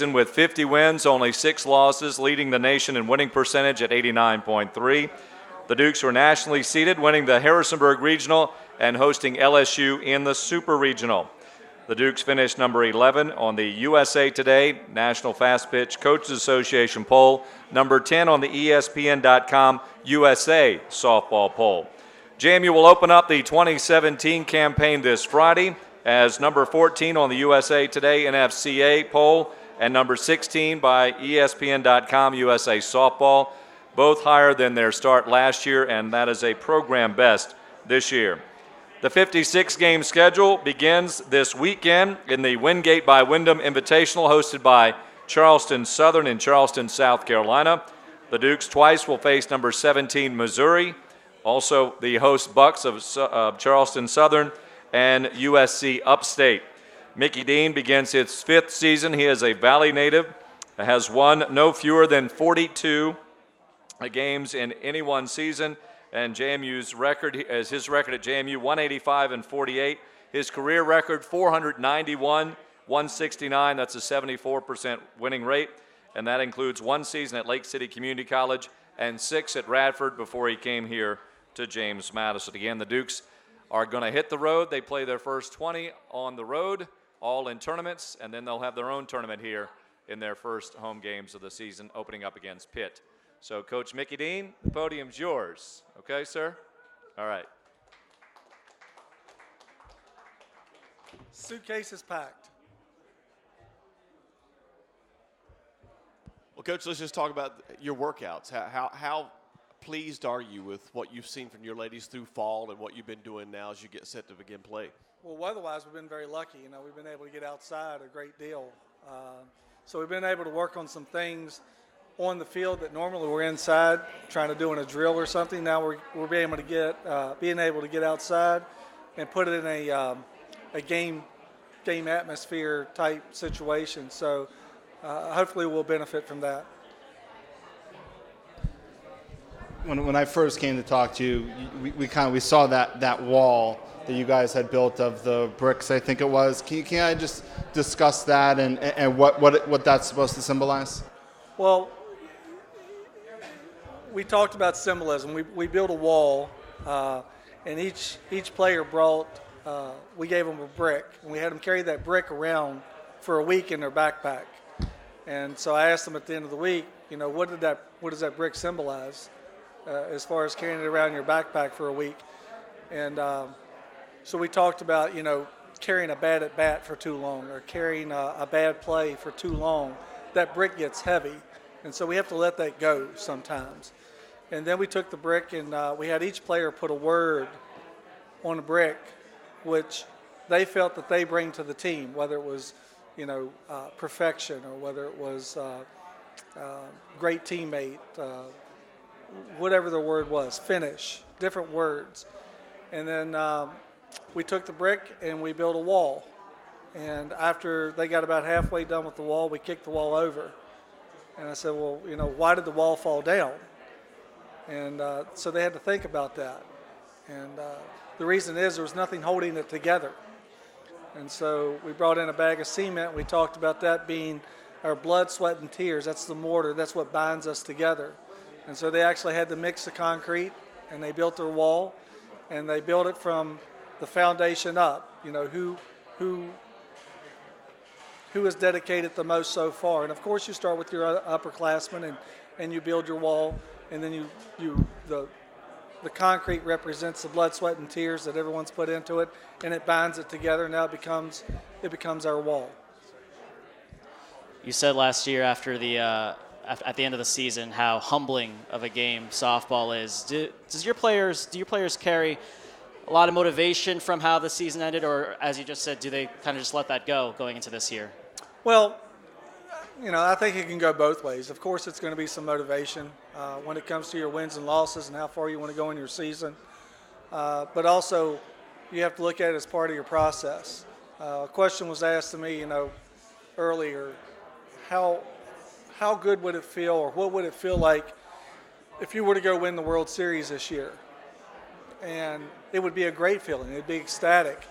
season with 50 wins, only 6 losses, leading the nation in winning percentage at 89.3. The Dukes were nationally seeded, winning the Harrisonburg Regional and hosting LSU in the Super Regional. The Dukes finished number 11 on the USA Today National Fast Pitch Coaches Association poll, number 10 on the ESPN.com USA softball poll. JMU will open up the 2017 campaign this Friday as number 14 on the USA Today NFCA poll and number 16 by ESPN.com USA softball, both higher than their start last year, and that is a program best this year. The 56-game schedule begins this weekend in the Wingate by Wyndham Invitational hosted by Charleston Southern in Charleston, South Carolina. The Dukes twice will face number 17 Missouri, also the host Bucks of Charleston Southern, and USC Upstate. Mickey Dean begins his 5th season. He is a Valley native, has won no fewer than 42 games in any one season, and JMU's record is his record at JMU 185-48. His career record 491, 169. That's a 74% winning rate, and that includes 1 season at Lake City Community College and 6 at Radford before he came here to James Madison. Again, the Dukes are going to hit the road. They play their first 20 on the road, all in tournaments, and then they'll have their own tournament here in their first home games of the season, opening up against Pitt. So, Coach Mickey Dean, the podium's yours. Okay, sir? All right. Suitcase is packed. Well, Coach, let's just talk about your workouts. How pleased are you with what you've seen from your ladies through fall and what you've been doing now as you get set to begin play? Well, weather-wise, we've been very lucky. We've been able to get outside a great deal. So we've been able to work on some things on the field that normally we're inside trying to do in a drill or something. Now we're being able to get outside and put it in a game atmosphere type situation. So hopefully we'll benefit from that. When I first came to talk to you, we saw that wall that you guys had built of the bricks, I think it was. Can I just discuss that and what that's supposed to symbolize? Well, we talked about symbolism. We built a wall, and each player brought. We gave them a brick, and we had them carry that brick around for a week in their backpack. And so I asked them at the end of the week, what does that brick symbolize, as far as carrying it around in your backpack for a week? And so we talked about carrying a bad at bat for too long or carrying a bad play for too long. That brick gets heavy, and so we have to let that go sometimes. And then we took the brick and we had each player put a word on a brick which they felt that they bring to the team, whether it was perfection or whether it was great teammate, whatever the word was, finish, different words. And then we took the brick and we built a wall. And after they got about halfway done with the wall, we kicked the wall over. And I said, well, why did the wall fall down? And so they had to think about that. And the reason is there was nothing holding it together. And so we brought in a bag of cement. We talked about that being our blood, sweat, and tears. That's the mortar. That's what binds us together. And so they actually had to mix the concrete, and they built their wall, and they built it from the foundation up. Who has dedicated the most so far? And of course, you start with your upperclassmen, and you build your wall, and then the concrete represents the blood, sweat, and tears that everyone's put into it, and it binds it together. Now it becomes our wall. You said last year at the end of the season how humbling of a game softball is. Do your players carry a lot of motivation from how the season ended, or as you just said, do they kind of just let that go going into this year? Well, I think it can go both ways. Of course, it's going to be some motivation when it comes to your wins and losses and how far you want to go in your season. But also, you have to look at it as part of your process. A question was asked to me, earlier, how good would it feel, or what would it feel like if you were to go win the World Series this year? And it would be a great feeling. It would be ecstatic.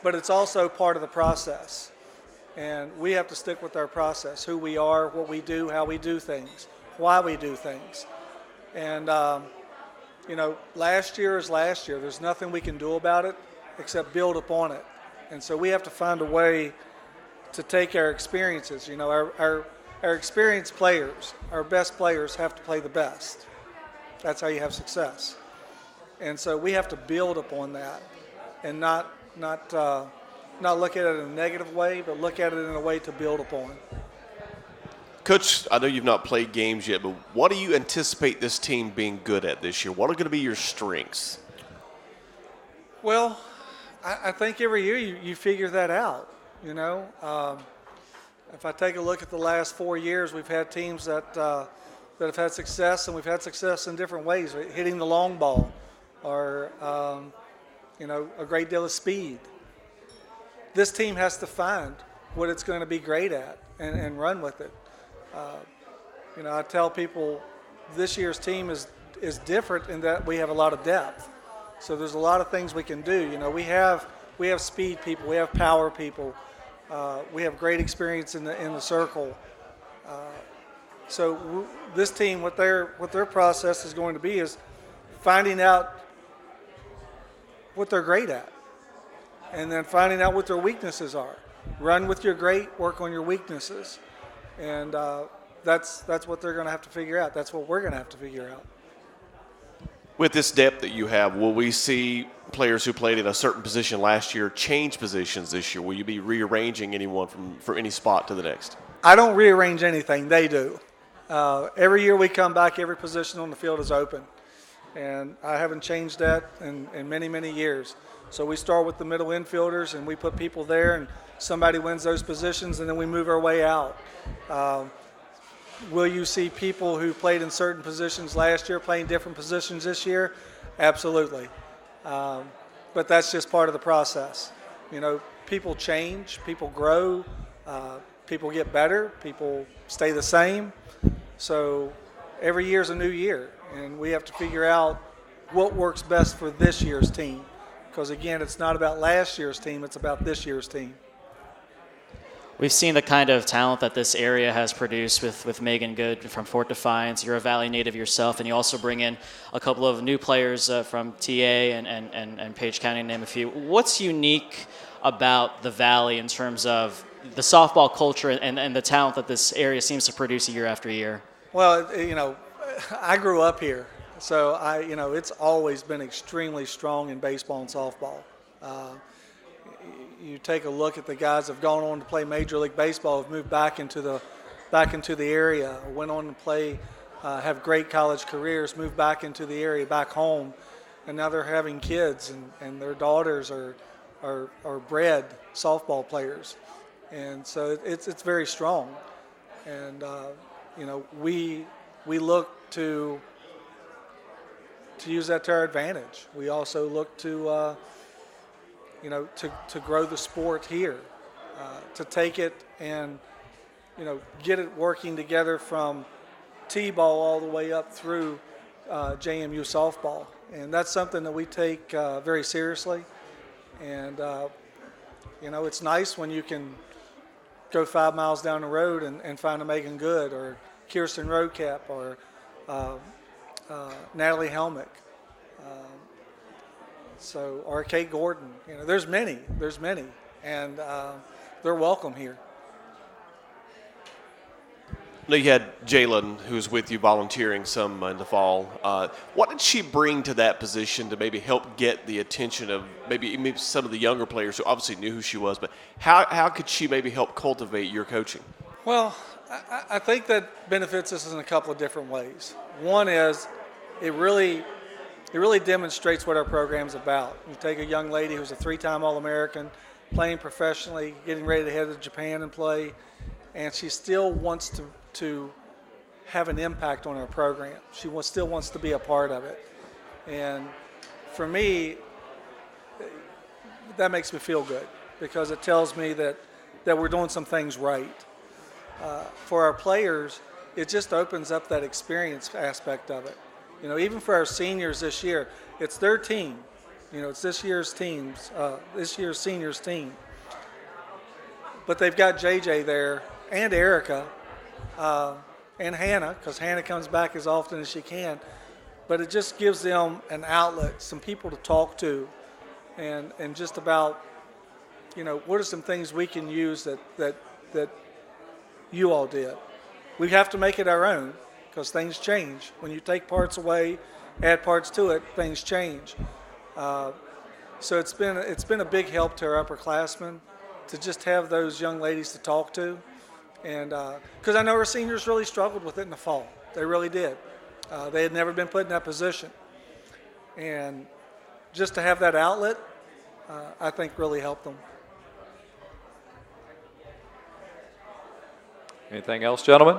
But it's also part of the process. And we have to stick with our process, who we are, what we do, how we do things, why we do things. And, last year is last year. There's nothing we can do about it except build upon it. And so we have to find a way to take our experiences. Our experienced players, our best players have to play the best. That's how you have success. And so we have to build upon that and not look at it in a negative way, but look at it in a way to build upon. Coach, I know you've not played games yet, but what do you anticipate this team being good at this year? What are going to be your strengths? Well, I think every year you figure that out, If I take a look at the last 4 years, we've had teams that have had success, and we've had success in different ways, hitting the long ball or, a great deal of speed. This team has to find what it's going to be great at and run with it. I tell people this year's team is different in that we have a lot of depth. So there's a lot of things we can do. We have speed people, we have power people, we have great experience in the circle. So this team, what their process is going to be is finding out what they're great at, and then finding out what their weaknesses are. Run with your great, work on your weaknesses, and that's what they're going to have to figure out. That's what we're going to have to figure out. With this depth that you have, will we see players who played in a certain position last year change positions this year? Will you be rearranging anyone from any spot to the next? I don't rearrange anything. They do. Every year we come back, every position on the field is open. And I haven't changed that in many, many years. So we start with the middle infielders, and we put people there, and somebody wins those positions, and then we move our way out. Will you see people who played in certain positions last year playing different positions this year? Absolutely. But that's just part of the process. People change, people grow, people get better, people stay the same. So every year is a new year, and we have to figure out what works best for this year's team. Because, again, it's not about last year's team, it's about this year's team. We've seen the kind of talent that this area has produced with Megan Good from Fort Defiance. You're a Valley native yourself, and you also bring in a couple of new players from TA and Page County, to name a few. What's unique about the Valley in terms of the softball culture and the talent that this area seems to produce year after year? Well, I grew up here, so it's always been extremely strong in baseball and softball. You take a look at the guys that have gone on to play Major League Baseball, have moved back into the area, went on to play, have great college careers, moved back into the area, back home, and now they're having kids, and their daughters are bred softball players, and so it's very strong, and we look to use that to our advantage. We also look to grow the sport here, to take it and, get it working together from T-ball all the way up through JMU softball. And that's something that we take very seriously. And, it's nice when you can go 5 miles down the road and find a Megan Good or Kirsten Roadcap or Natalie Helmick. Or Kate Gordon, there's many, and they're welcome here. I know you had Jalen, who's with you volunteering some in the fall. What did she bring to that position to maybe help get the attention of maybe some of the younger players who obviously knew who she was, but how could she maybe help cultivate your coaching? Well, I think that benefits us in a couple of different ways. One is it really demonstrates what our program's about. You take a young lady who's a 3-time All-American, playing professionally, getting ready to head to Japan and play, and she still wants to have an impact on our program. She still wants to be a part of it. And for me, that makes me feel good because it tells me that we're doing some things right. For our players, it just opens up that experience aspect of it. Even for our seniors this year, it's their team. It's this year's seniors team. but they've got JJ there and Erica and Hannah, because Hannah comes back as often as she can. But it just gives them an outlet, some people to talk to, and just about, what are some things we can use that you all did. We have to make it our own, because things change. When you take parts away, add parts to it, things change. So it's been a big help to our upperclassmen to just have those young ladies to talk to, and because I know our seniors really struggled with it in the fall. They really did. They had never been put in that position, and just to have that outlet, I think really helped them. Anything else, gentlemen?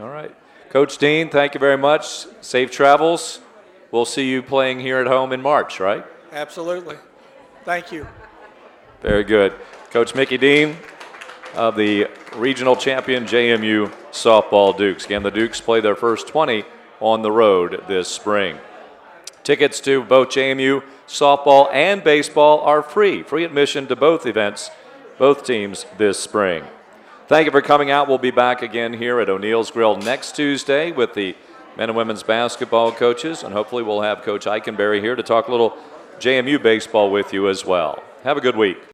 All right. Coach Dean, thank you very much. Safe travels. We'll see you playing here at home in March, right? Absolutely. Thank you. Very good. Coach Mickey Dean of the regional champion JMU softball Dukes. Again, the Dukes play their first 20 on the road this spring. Tickets to both JMU softball and baseball are free. Free admission to both events, both teams this spring. Thank you for coming out. We'll be back again here at O'Neill's Grill next Tuesday with the men and women's basketball coaches, and hopefully we'll have Coach Eikenberry here to talk a little JMU baseball with you as well. Have a good week.